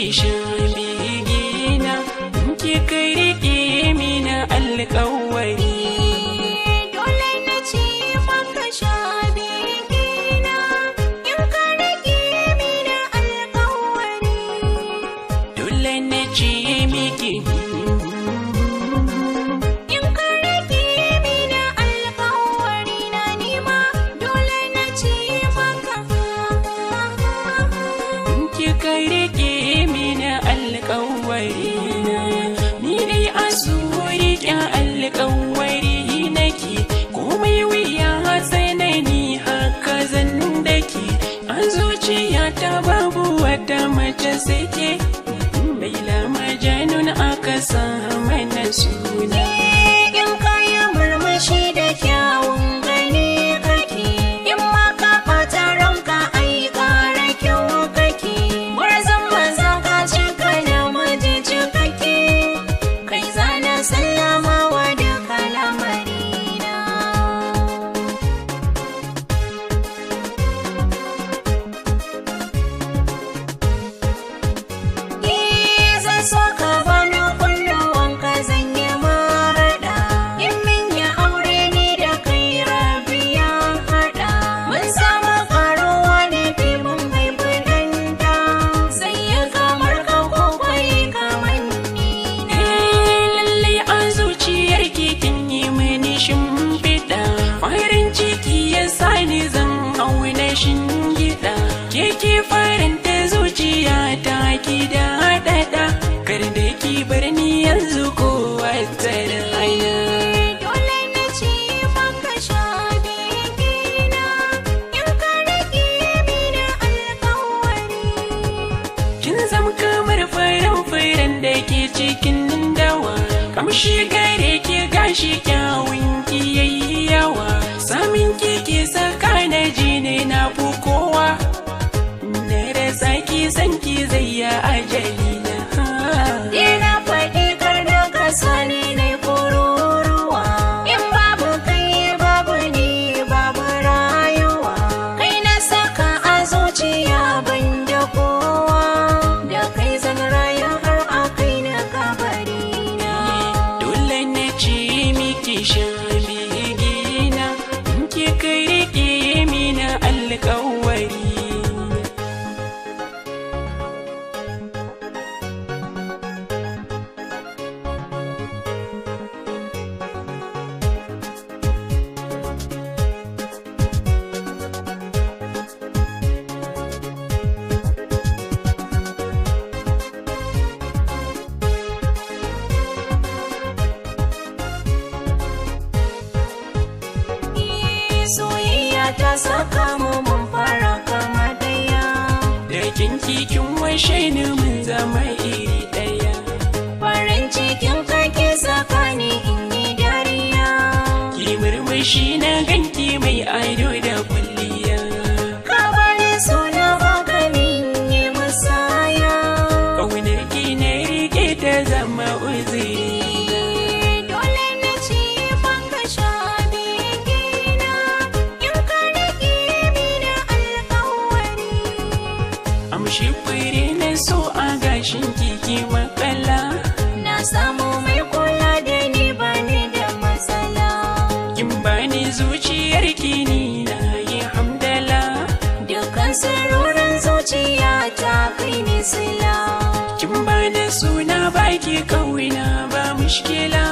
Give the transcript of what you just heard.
miki shan bigina, ki rike mina alƙawari. Dole na ce maka sha bigina, in ka rike mina alƙawari. Dole na ce miki in ka rike mina alƙawari na nima, dole na ce maka kika rike mina alƙawari na. Ni dai a so riƙe alƙawari nake, komai wuya tsanani haka zan dake. A zuciyata babu wata mace sai ke, Laila Majanun aka sa mana suna. in kayi murmushi da kyawun gani kake, in ma ka ɓata ranka ai ƙara kyau kake. Gwarzon maza ka cika namiji cikakke, kai zana sallama wa duka lamarina. Zan so ka bani kunnuwanka zan yi maraɗa, in min yi aure ni da kai rabi ya haɗa. Mun samu ƙaruwa ne fi mun haifi ɗanta, sai ya kamar ka kwakwai kamar ni na. Lallai a zuciyar kin yi mini shimfiɗa, farin ciki ya sani zan hau na shingiɗa. Ke faranta zuciya ta ki da haɗaɗa, kar da ki bar ni yanzu ko wata rana. Dole na ce maka sha bigina, in ka rike mina alƙawari. Kin zam kamar furen da ke cikin dawa, kamshi gare ki gashi kyawun ki yayi yawa. Samin ki ke saka na ji ne na fi kowa, na rasa ki san ki zai ya ajali na. Ina faɗi kar da ka sani na kururuwa, in babu kai babu ni babu rayuwa. Kai na saka a zuciya ban da kowa, da kai zan rayu har a kai na kabari na. Dole na ce miki shan bigina, ki rike mina alƙawari. Soyayya ta saka mu mun fara kama daya, Da kinki kin washe ni mun zama iri ɗaya. farin cikin kake saka ni in yi dariya. Ki murmushi na ganki mai ado da kwalliya. Ka bani suna baka min yi musaya. Ƙaunar ki na rike ta zama uzuri. Dole na ce maka sha bigina, in ka rike mina alƙawari. Amshi fure na so a gashin kiki makala. Na samu mai kula da ni bani da matsala. Kin bani zuciyar ki ni na yi hamdala. Dukan sirrorin zuciya ta kai ni sila. Kin bani suna baki kauna ba mushkila.